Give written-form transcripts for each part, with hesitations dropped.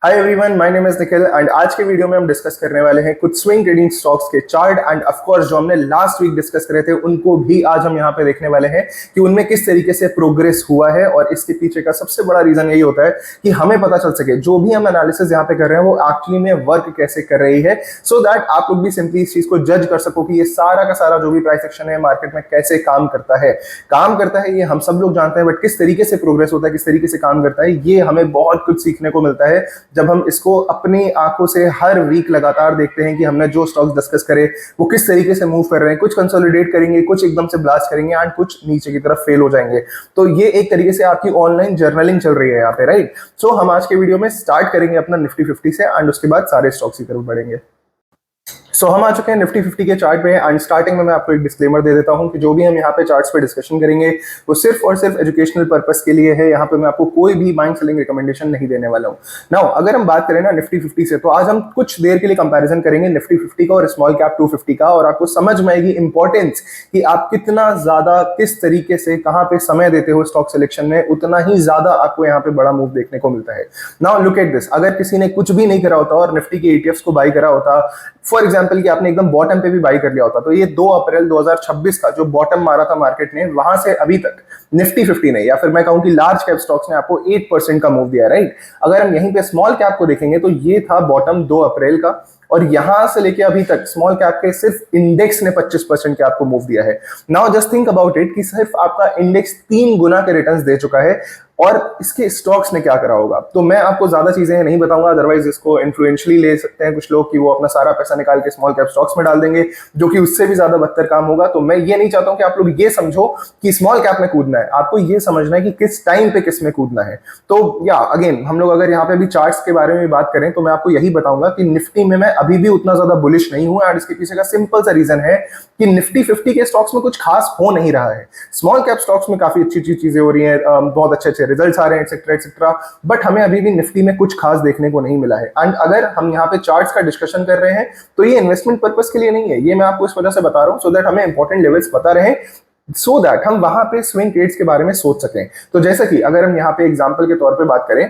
Hi everyone, my name is Nikhil and आज के video में हम डिस्कस करने वाले हैं कुछ स्विंग ट्रेडिंग स्टॉक्स के चार्ट एंड ऑफ कोर्स जो हमने लास्ट वीक डिस्कस करे थे उनको भी आज हम यहाँ पे देखने वाले हैं कि उनमें किस तरीके से प्रोग्रेस हुआ है। और इसके पीछे का सबसे बड़ा रीजन यही होता है कि हमें पता चल सके जो भी हम एनालिसिस यहाँ पे कर रहे हैं वो एक्चुअली में वर्क कैसे कर रही है, सो दैट आप लोग भी सिंपली इस चीज को जज कर सको कि ये सारा का सारा जो भी प्राइस एक्शन है मार्केट में कैसे काम करता है ये हम सब लोग जानते हैं, बट किस तरीके से प्रोग्रेस होता है, किस तरीके से काम करता है, ये हमें बहुत कुछ सीखने को मिलता है जब हम इसको अपनी आंखों से हर वीक लगातार देखते हैं कि हमने जो स्टॉक्स डिस्कस करे वो किस तरीके से मूव कर रहे हैं। कुछ कंसोलिडेट करेंगे, कुछ एकदम से ब्लास्ट करेंगे एंड कुछ नीचे की तरफ फेल हो जाएंगे। तो ये एक तरीके से आपकी ऑनलाइन जर्नलिंग चल रही है यहाँ पे, राइट। सो हम आज के वीडियो में स्टार्ट करेंगे अपना निफ्टी 50 से एंड उसके बाद सारे स्टॉक्स की तरफ बढ़ेंगे। सो हम आ चुके हैं निफ्टी 50 के चार्ट पे एंड स्टार्टिंग में मैं आपको एक डिस्क्लेमर दे देता हूं कि जो भी हम यहाँ पे चार्ट्स पे डिस्कशन करेंगे वो सिर्फ और सिर्फ एजुकेशनल पर्पस के लिए है। यहाँ पे मैं आपको कोई भी बाइंग सेलिंग रिकमेंडेशन नहीं देने वाला हूँ। नाउ अगर हम बात करें ना निफ्टी 50 से, तो आज हम कुछ देर के लिए कंपैरिजन करेंगे निफ्टी 50 का और स्मॉल कैप 250 का, और आपको समझ में आएगी इंपॉर्टेंस कि आप कितना ज्यादा किस तरीके से कहाँ पे समय देते हो स्टॉक सिलेक्शन में, उतना ही ज्यादा आपको यहाँ पे बड़ा मूव देखने को मिलता है। नाउ लुक एट दिस, अगर किसी ने कुछ भी नहीं करा होता और निफ्टी के ETFs को बाई करा होता, फॉर एग्जांपल कि आपने एकदम बॉटम पे भी बाई कर लिया होता, तो ये 2 अप्रैल 2026 का जो बॉटम मारा था मार्केट ने, वहां से अभी तक निफ्टी 50 ने या फिर मैं कहूं कि लार्ज कैप स्टॉक्स ने आपको 8% का मूव दिया, राइट। अगर हम यहीं पे स्मॉल कैप को देखेंगे तो ये था बॉटम 2 अप्रैल का, और यहां से लेके अभी तक स्मॉल कैप के सिर्फ इंडेक्स ने 25% के आपको मूव दिया है। Now just think about it कि सिर्फ आपका इंडेक्स 3 गुना के रिटर्न्स दे चुका है, और इसके स्टॉक्स ने क्या करा होगा। तो मैं आपको ज्यादा चीजें नहीं बताऊंगा, अदरवाइज इसको इन्फ्लुएंशियली ले सकते हैं कुछ लोग कि वो अपना सारा पैसा निकाल के स्मॉल कैप स्टॉक्स में डाल देंगे, जो कि उससे भी ज्यादा बदतर काम होगा। तो मैं ये नहीं चाहता हूं कि आप लोग ये समझो कि स्मॉल कैप में कूदना है, आपको ये समझना है कि किस टाइम पे किस में कूदना है। तो या अगेन हम लोग अगर यहाँ पे भी चार्ट्स के बारे में बात करें तो मैं आपको यही बताऊंगा कि निफ्टी में मैं अभी भी उतना ज्यादा बुलिश नहीं हूं, एंड इसके पीछे का सिंपल सा रीजन है कि निफ्टी 50 के स्टॉक्स में कुछ खास हो नहीं रहा है। स्मॉल कैप स्टॉक्स में काफी अच्छी अच्छी चीजें हो रही है, बहुत अच्छे अच्छे रिजल्ट्स आ रहे हैं, एक्सेट्रा, बट हमें अभी भी निफ्टी में कुछ खास देखने को नहीं मिला है। एंड अगर हम यहाँ पे चार्ट्स का डिस्कशन कर रहे हैं तो ये इन्वेस्टमेंट पर्पस के लिए नहीं है, ये मैं आपको इस वजह से बता रहा हूं सो दैट हमें इंपॉर्टेंट लेवल्स पता रहे, सो दैट हम वहां पे स्विंग ट्रेड्स के बारे में सोच सकें। तो जैसा कि अगर हम यहाँ पे एग्जांपल के तौर पे बात करें,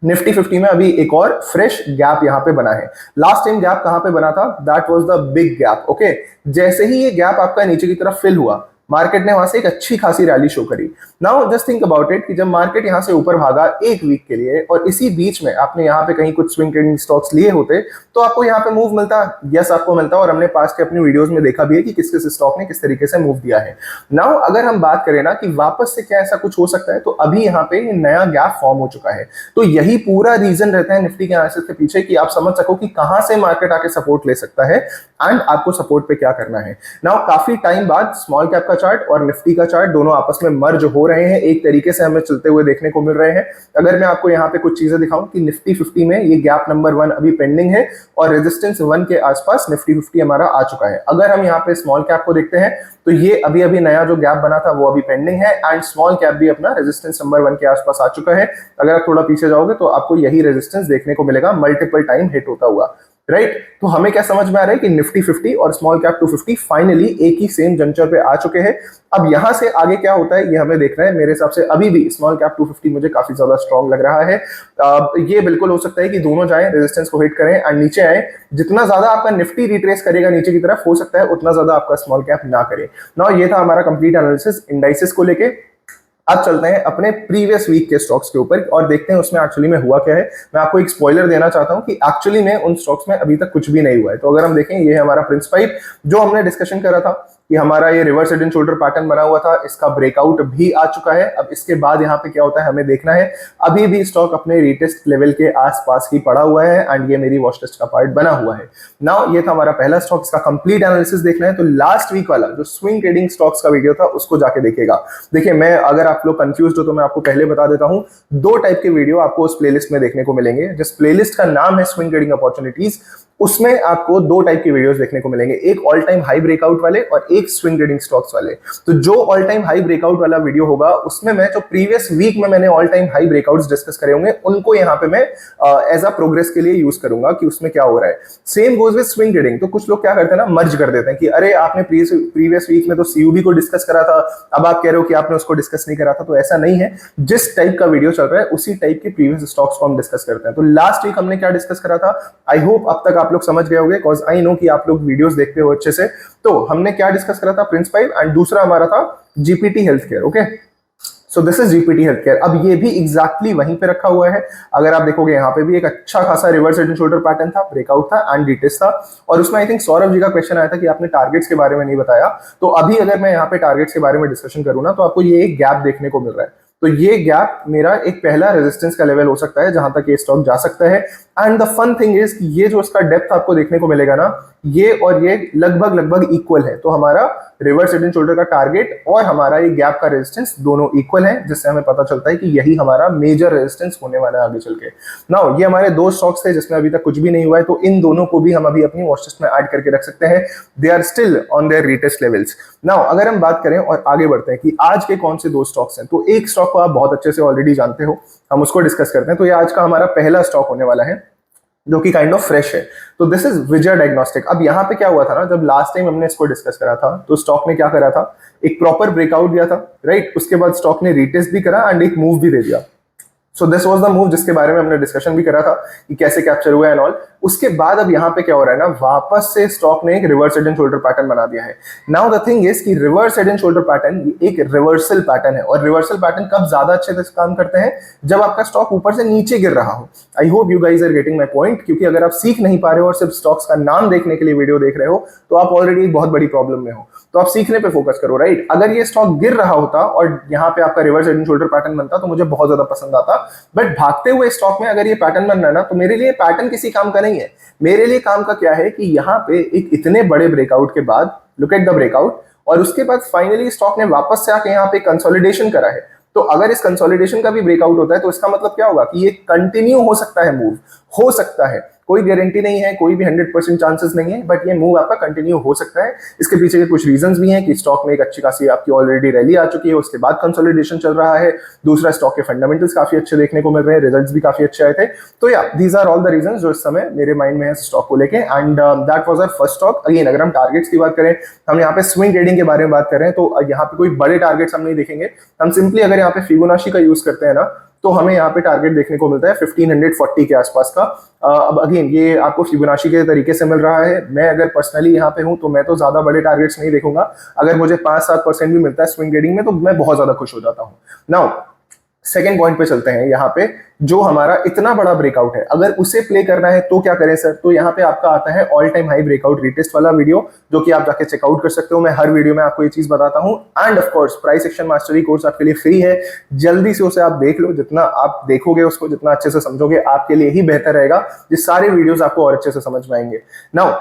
निफ्टी 50 में अभी एक और फ्रेश गैप यहां पे बना है। लास्ट टाइम गैप कहां पे बना था, that was the big gap, okay. जैसे ही ये गैप आपका नीचे की तरफ फिल हुआ, मार्केट ने वहां से एक अच्छी खासी रैली शो करी। Now just think about it कि जब मार्केट यहां से ऊपर भागा एक वीक के लिए और इसी बीच में आपने यहाँ पे कहीं कुछ स्विंग ट्रेडिंग स्टॉक्स लिए होते तो आपको यहाँ पे मूव मिलता, यस आपको मिलता, और हमने पास के अपनी वीडियोस में देखा भी है कि किस किस स्टॉक ने किस तरीके से मूव दिया है। नाउ अगर हम बात करें ना कि वापस से क्या ऐसा कुछ हो सकता है, तो अभी यहाँ पे नया गैप फॉर्म हो चुका है। तो यही पूरा रीजन रहता है निफ्टी के एनालिसिस के पीछे कि आप समझ सको कि कहां से मार्केट आके सपोर्ट ले सकता है एंड आपको सपोर्ट पे क्या करना है। नाउ काफी टाइम बाद स्मॉल कैप का चार्ट और निफ्टी का चार्ट दोनों आपस में मर्ज हो रहे हैं, एक तरीके से हमें चलते हुए देखने को मिल रहे हैं। अगर मैं आपको यहाँ पे कुछ चीजें दिखाऊं कि निफ्टी 50 में ये गैप नंबर 1 अभी पेंडिंग है और रेजिस्टेंस 1 के आसपास निफ्टी 50 हमारा आ चुका है। अगर हम यहाँ पे स्मॉल कैप को देखते हैं तो ये अभी अभी नया जो गैप बना था वो अभी पेंडिंग है, एंड स्मॉल कैप भी अपना रेजिस्टेंस नंबर 1 के आसपास आ चुका है। अगर आप थोड़ा पीछे जाओगे तो आपको यही रेजिस्टेंस देखने को मिलेगा मल्टीपल टाइम हिट होता हुआ, राइट। तो हमें क्या समझ में आ रहा है कि निफ्टी 50 और स्मॉल कैप 250 फाइनली एक ही सेम जंक्चर पे आ चुके हैं। अब यहां से आगे क्या होता है ये हमें देखना है। मेरे हिसाब से अभी भी स्मॉल कैप 250 मुझे काफी ज्यादा स्ट्रॉन्ग लग रहा है। ये बिल्कुल हो सकता है कि दोनों जाएं, रेजिस्टेंस को हिट करें एंड नीचे आए। जितना ज्यादा आपका निफ्टी रिट्रेस करेगा नीचे की तरफ, हो सकता है उतना ज्यादा आपका स्मॉल कैप ना करे। नाउ ये था हमारा कंप्लीट एनालिसिस इंडाइसेस को लेके। अब चलते हैं अपने प्रीवियस वीक के स्टॉक्स के ऊपर और देखते हैं उसमें एक्चुअली में हुआ क्या है। मैं आपको एक स्पॉइलर देना चाहता हूं कि एक्चुअली में उन स्टॉक्स में अभी तक कुछ भी नहीं हुआ है। तो अगर हम देखें, ये है हमारा प्रिंस पाइप जो हमने डिस्कशन करा था कि हमारा ये reverse head and shoulder pattern बना हुआ था, इसका ब्रेकआउट भी आ चुका है। अब इसके बाद यहाँ पे क्या होता है हमें देखना है। अभी भी स्टॉक अपने रीटेस्ट लेवल के आसपास ही पड़ा हुआ है एंड ये मेरी वॉच लिस्ट का पार्ट बना हुआ है। नाउ ये था हमारा पहला स्टॉक, इसका कंप्लीट एनालिसिस देखना है तो लास्ट वीक वाला जो स्विंग ट्रेडिंग स्टॉक्स का वीडियो था उसको जाके देखिएगा। देखिए, मैं अगर आप लोग कंफ्यूज हो तो मैं आपको पहले बता देता हूं, 2 टाइप के वीडियो आपको उस प्लेलिस्ट में देखने को मिलेंगे। जिस प्लेलिस्ट का नाम है स्विंग ट्रेडिंग अपॉर्चुनिटीज, उसमें आपको दो टाइप की वीडियोस देखने को मिलेंगे, एक ऑल टाइम हाई ब्रेकआउट वाले और एक स्विंग ट्रेडिंग स्टॉक्स वाले। तो जो ऑल टाइम हाई ब्रेकआउट वाला वीडियो होगा उसमें मैं जो प्रीवियस वीक में मैंने all time high breakouts discuss करे होंगे उनको यहाँ पे मैं एज अ प्रोग्रेस के लिए यूज करूंगा कि उसमें क्या हो रहा है। Same goes with swing trading. तो कुछ लोग क्या करते हैं ना, मर्ज कर देते हैं कि अरे आपने प्रीवियस वीक में तो सीयूबी को डिस्कस करा था, अब आप कह रहे हो कि आपने उसको डिस्कस नहीं करा था। तो ऐसा नहीं है, जिस टाइप का वीडियो चल रहा है उसी टाइप के प्रीवियस स्टॉक्स को हम डिस्कस करते हैं। तो लास्ट वीक हमने क्या डिस्कस करा था, आई होप अब तक आप लोग समझ गए होंगे, बिकॉज आई नो कि आप लोग वीडियोस देखते हो अच्छे से। तो हमने क्या डिस्कस करा था, प्रिंस 5 एंड दूसरा हमारा था GPT health care. Okay, so this is GPT health care. अब ये भी एग्जैक्टली वहीं पे रखा हुआ है। अगर आप देखोगे यहाँ पे भी एक अच्छा खासा reverse head and shoulder pattern था, ब्रेकआउट था एंड रिटेस्ट था। और उसमें आई थिंक सौरभ जी का क्वेश्चन आया था कि आपने टारगेट्स के बारे में नहीं बताया। तो अभी अगर मैं यहाँ पे टारगेट्स के बारे में डिस्कशन करूँ ना, तो आपको ये एक गैप देखने को मिल रहा है। तो ये गैप मेरा एक पहला रेजिस्टेंस का लेवल हो सकता है जहां तक ये स्टॉक जा सकता है। And the fun thing is कि ये जो इसका डेप्थ आपको देखने को मिलेगा ना, ये और ये लगभग इक्वल है। तो हमारा रिवर्स हेड एंड शोल्डर का टारगेट और हमारा ये गैप का रेजिस्टेंस दोनों इक्वल है, जिससे हमें पता चलता है कि यही हमारा मेजर रेजिस्टेंस होने वाला है आगे चल के। नाउ ये हमारे दो स्टॉक्स थे जिसमें अभी तक कुछ भी नहीं हुआ है, तो इन दोनों को भी हम अभी अपनी वॉच लिस्ट में ऐड करके रख सकते हैं। They are still on their retest levels. Now अगर हम बात करें और आगे बढ़ते हैं कि आज के कौन से दो स्टॉक्स हैं, तो एक स्टॉक को आप बहुत अच्छे से ऑलरेडी जानते हो, हम उसको डिस्कस करते हैं। तो ये आज का हमारा पहला स्टॉक होने वाला है जो कि काइंड ऑफ फ्रेश है। तो दिस इज विजय डायग्नोस्टिक। अब यहाँ पे क्या हुआ था ना, जब लास्ट टाइम हमने इसको डिस्कस करा था तो स्टॉक ने क्या करा था, एक प्रॉपर ब्रेकआउट दिया था, राइट। उसके बाद स्टॉक ने रीटेस्ट भी करा एंड एक मूव भी दे दिया। So this was the move जिसके बारे में हमने डिस्कशन भी करा था कि कैसे कैप्चर हुआ एंड ऑल। उसके बाद अब यहाँ पे क्या हो रहा है ना, वापस से स्टॉक ने एक reverse head and shoulder pattern बना दिया है। नाउ द थिंग इज कि reverse head and shoulder pattern एक रिवर्सल पैटर्न है, और रिवर्सल पैटर्न कब ज्यादा अच्छे से काम करते हैं, जब आपका स्टॉक ऊपर से नीचे गिर रहा हो। I hope you guys are getting my point, क्योंकि अगर आप सीख नहीं पा रहे हो और सिर्फ स्टॉक्स का नाम देखने के लिए वीडियो देख रहे हो तो आप ऑलरेडी एक बहुत बड़ी प्रॉब्लम में हो। तो आप सीखने पे फोकस करो, राइट। अगर ये स्टॉक गिर रहा होता और यहाँ पे आपका reverse head and shoulder pattern बनता तो मुझे बहुत ज्यादा पसंद आता, बट भागते हुए स्टॉक में अगर ये पैटर्न बन रहा है ना, तो मेरे लिए पैटर्न किसी काम का नहीं है। मेरे लिए काम का क्या है कि यहाँ पे एक इतने बड़े ब्रेकआउट के बाद, लुक एट द ब्रेकआउट, और उसके बाद फाइनली स्टॉक ने वापस से आके यहाँ पे कंसोलिडेशन करा है। तो अगर इस कंसोलिडेशन का भी ब्रेकआउट होता है तो इसका मतलब क्या होगा कि ये कंटिन्यू हो सकता है, मूव हो सकता है। कोई गारंटी नहीं है, कोई भी 100% चांसेस नहीं है, बट ये मूव आपका कंटिन्यू हो सकता है। इसके पीछे के कुछ रीजंस भी हैं कि स्टॉक में एक अच्छी खासी आपकी ऑलरेडी रैली आ चुकी है, उसके बाद कंसोलिडेशन चल रहा है। दूसरा, स्टॉक के फंडामेंटल्स काफी अच्छे देखने को मिल रहे हैं, रिजल्ट्स भी काफी अच्छे आए थे। तो या these are all the reasons जो इस समय मेरे माइंड में है स्टॉक को लेके। And that was our first stock. Again अगर हम टारगेट्स की बात करें, हम यहाँ पे स्विंग ट्रेडिंग के बारे में बात कर रहे हैं, तो यहाँ पे कोई बड़े टारगेट्स हम नहीं देखेंगे। हम सिंपली अगर यहाँ पे फिबोनाची का यूज करते हैं ना, तो हमें यहाँ पे टारगेट देखने को मिलता है 1540 के आसपास का। अब अगेन ये आपको फिबोनाची के तरीके से मिल रहा है। मैं अगर पर्सनली यहाँ पे हूँ तो मैं तो ज्यादा बड़े टारगेट्स नहीं देखूंगा। अगर मुझे 5-7% भी मिलता है स्विंग ट्रेडिंग में तो मैं बहुत ज्यादा खुश हो जाता हूँ। नाउ सेकेंड पॉइंट पे चलते हैं। यहाँ पे जो हमारा इतना बड़ा ब्रेकआउट है, अगर उसे प्ले करना है तो क्या करें सर, तो यहाँ पे आपका आता है all time high breakout retest वाला वीडियो, जो कि आप जाके चेकआउट कर सकते हो। मैं हर वीडियो में आपको ये चीज बताता हूँ। End of course price action mastery course आपके लिए फ्री है, जल्दी से उसे आप देख लो। जितना आप देखोगे उसको, जितना अच्छे से समझोगे, आपके लिए ही बेहतर रहेगा। ये सारे वीडियोस आपको और अच्छे से समझ में आएंगे। नाउ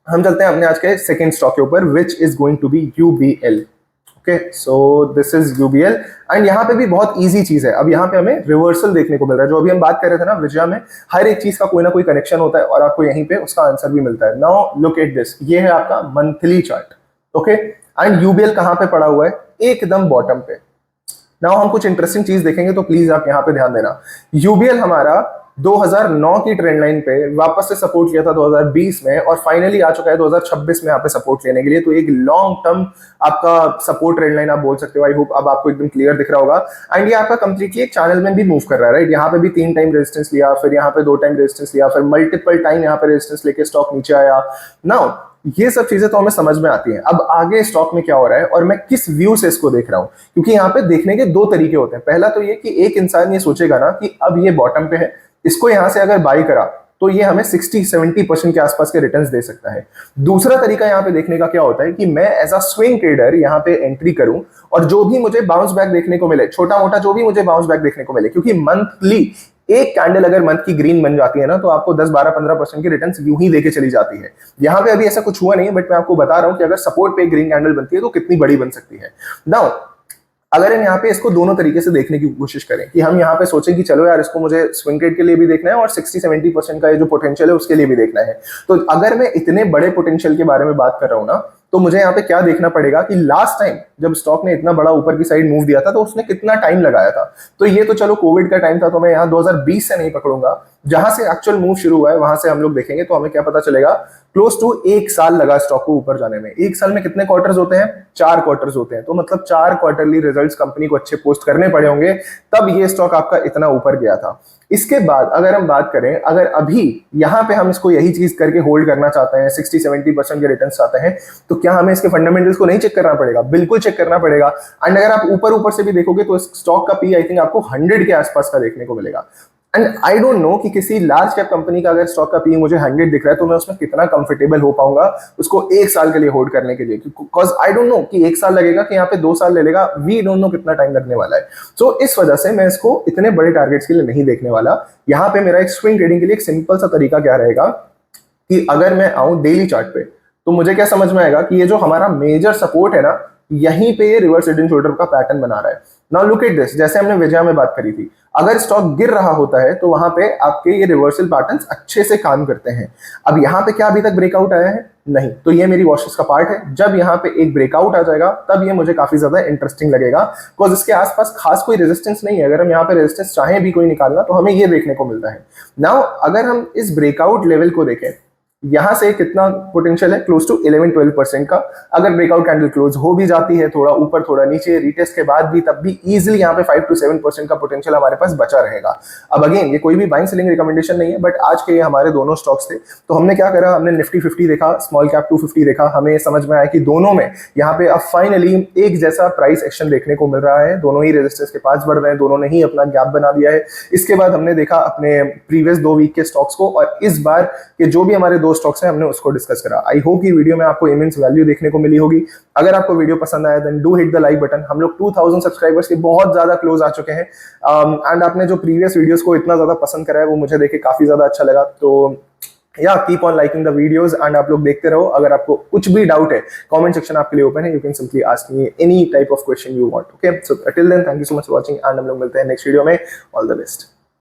हम चलते हैं अपने आज के सेकेंड स्टॉक के ऊपर, which is going to be UBL. Okay, so this is UBL. And यहाँ पे भी बहुत इजी चीज है। अब यहाँ पे हमें रिवर्सल देखने को मिल रहा है। जो अभी हम बात कर रहे थे ना विजया में, हर एक चीज का कोई ना कोई कनेक्शन होता है और आपको यहीं पे उसका आंसर भी मिलता है। नाउ लुक एट दिस, ये है आपका monthly chart. Okay, and UBL कहाँ पे पड़ा हुआ है, एकदम बॉटम पे। नाउ हम कुछ इंटरेस्टिंग चीज देखेंगे, तो प्लीज आप यहाँ पे ध्यान देना। यूबीएल हमारा 2009 की ट्रेंड लाइन पे वापस से सपोर्ट लिया था 2020 में, और फाइनली आ चुका है 2026 में यहाँ पे सपोर्ट लेने के लिए। तो एक लॉन्ग टर्म आपका सपोर्ट ट्रेंड लाइन आप बोल सकते हो। आई होप अब आपको एकदम क्लियर दिख रहा होगा। एंड ये आपका कंप्लीटली एक चैनल में भी मूव कर रहा है, राइट। यहाँ पे भी 3 टाइम रेजिस्टेंस लिया, फिर यहाँ पे 2 टाइम रेजिस्टेंस लिया, फिर मल्टीपल टाइम यहाँ पे रेजिस्टेंस लेके स्टॉक नीचे आया। नाउ ये सब चीजें तो हमें समझ में आती हैं। अब आगे स्टॉक में क्या हो रहा है और मैं किस व्यू से इसको देख रहा हूं, क्योंकि यहाँ पे देखने के 2 तरीके होते हैं। पहला तो ये कि एक इंसान ये सोचेगा ना कि अब ये बॉटम पे है, इसको यहां से अगर बाई करा तो ये हमें 60-70% के आसपास के रिटर्न्स दे सकता है। दूसरा तरीका यहाँ पे देखने का क्या होता है कि मैं एज अ स्विंग ट्रेडर यहाँ पे एंट्री करूं, और जो भी मुझे बाउंस बैक देखने को मिले, छोटा मोटा जो भी मुझे बाउंस बैक देखने को मिले, क्योंकि मंथली एक कैंडल अगर मंथ की ग्रीन बन जाती है ना, तो आपको 10-12-15% की रिटर्न्स यूं ही देके चली जाती है। यहाँ पे अभी ऐसा कुछ हुआ नहीं है, बट मैं आपको बता रहा हूं कि अगर सपोर्ट पे ग्रीन कैंडल बनती है तो कितनी बड़ी बन सकती है। नाउ अगर हम यहाँ पे इसको दोनों तरीके से देखने की कोशिश करें कि हम यहाँ पे सोचें कि चलो यार इसको मुझे स्विंग ट्रेड के लिए भी देखना है और 60-70% का ये जो पोटेंशियल है उसके लिए भी देखना है, तो अगर मैं इतने बड़े पोटेंशियल के बारे में बात कर रहा हूँ ना, तो मुझे यहाँ पे क्या देखना पड़ेगा कि लास्ट टाइम जब स्टॉक ने इतना बड़ा ऊपर की साइड मूव दिया था तो उसने कितना टाइम लगाया था। तो ये तो चलो कोविड का टाइम था, तो मैं यहाँ 2020 से नहीं पकड़ूंगा, जहां से एक्चुअल मूव शुरू हुआ है वहां से हम लोग देखेंगे तो हमें क्या पता चलेगा। क्लोज टू 1 साल लगा स्टॉक को ऊपर जाने में। 1 साल में कितने क्वार्टर्स होते हैं? 4 क्वार्टर्स होते हैं, तो मतलब 4 क्वार्टरली रिजल्ट्स कंपनी को अच्छे पोस्ट करने पड़े होंगे, तब ये स्टॉक आपका इतना ऊपर गया था। इसके बाद अगर हम बात करें, अगर अभी यहां पे हम इसको यही चीज करके होल्ड करना चाहते हैं, 60-70% के रिटर्न चाहते हैं, तो क्या हमें इसके फंडामेंटल्स को नहीं चेक करना पड़ेगा? बिल्कुल चेक करना पड़ेगा। एंड अगर आप ऊपर ऊपर से भी देखोगे तो स्टॉक का पी आई थिंक आपको 100 के आसपास का देखने को मिलेगा। एंड आई डोंट नो कि किसी लार्ज कैप कंपनी का अगर स्टॉक का पी मुझे 100 दिख रहा है तो मैं उसमें कितना कंफर्टेबल हो पाऊंगा उसको 1 साल के लिए होल्ड करने के लिए, बिकॉज आई डोंट नो कि 1 साल लगेगा कि यहाँ पे 2 साल ले लेगा, वी डोंट नो कितना टाइम लगने वाला है। सो इस वजह से मैं इसको इतने बड़े टारगेट्स के लिए नहीं देखने वाला। यहाँ पे मेरा एक स्विंग ट्रेडिंग के लिए एक सिंपल सा तरीका क्या रहेगा कि अगर मैं आऊं डेली चार्ट पे तो मुझे क्या समझ में आएगा कि ये जो हमारा मेजर सपोर्ट है ना, यहीं पे ये रिवर्स हेड एंड शोल्डर का पैटर्न बना रहा है। नाउ लुक एट दिस, जैसे हमने विजया में बात करी थी, अगर स्टॉक गिर रहा होता है तो वहां पे आपके ये रिवर्सल पैटर्न्स अच्छे से काम करते हैं। अब यहाँ पे क्या अभी तक ब्रेकआउट आया है? नहीं, तो ये मेरी वॉचलिस्ट का पार्ट है। जब यहाँ पे एक ब्रेकआउट आ जाएगा तब ये मुझे काफी ज्यादा इंटरेस्टिंग लगेगा, बिकॉज इसके आसपास खास कोई रेजिस्टेंस नहीं है। अगर हम यहाँ पे रेजिस्टेंस चाहें भी कोई निकालना तो हमें ये देखने को मिलता है। नाउ अगर हम इस ब्रेकआउट लेवल को देखें, यहां से कितना पोटेंशियल है? क्लोज टू 11-12% का। अगर ब्रेकआउट कैंडल क्लोज हो भी जाती है, थोड़ा ऊपर थोड़ा नीचे, रीटेस्ट के बाद भी, तब भी इजीली यहाँ पे 5-7% का पोटेंशियल हमारे पास बचा रहेगा। अब अगेन ये कोई भी बाइंग सेलिंग रिकमेंडेशन नहीं है, बट आज के ये हमारे दोनों स्टॉक्स थे। तो हमने क्या करा, हमने निफ्टी 50 देखा, स्मॉल कैप 250 देखा। हमें समझ में आया कि दोनों में यहाँ पे अब फाइनली एक जैसा प्राइस एक्शन देखने को मिल रहा है। दोनों ही रेजिस्टेंस के पास बढ़ रहे हैं, दोनों ने ही अपना गैप बना दिया है। इसके बाद हमने देखा अपने प्रीवियस 2 वीक के स्टॉक्स को, और इस बार के जो भी हमारे 2 स्टॉक्स हैं हमने उसको डिस्कस करा। आई होप कि वीडियो में आपको इमेंस वैल्यू देखने को मिली होगी। अगर आपको वीडियो पसंद आया then do hit the like button. हम लोग 2000 सब्सक्राइबर्स के बहुत ज्यादा क्लोज आ चुके हैं, एंड आपने जो प्रीवियस वीडियोस को इतना ज्यादा पसंद करा है वो मुझे देख के काफी ज्यादा अच्छा लगा। तो या keep on liking the videos and आप लोग देखते रहो। अगर आपको कुछ भी डाउट है, कमेंट सेक्शन आपके लिए ओपन है, you can simply ask me any type of question you want. Okay, so till then thank you so much for watching, and हम लोग मिलते हैं नेक्स्ट वीडियो में। All the best.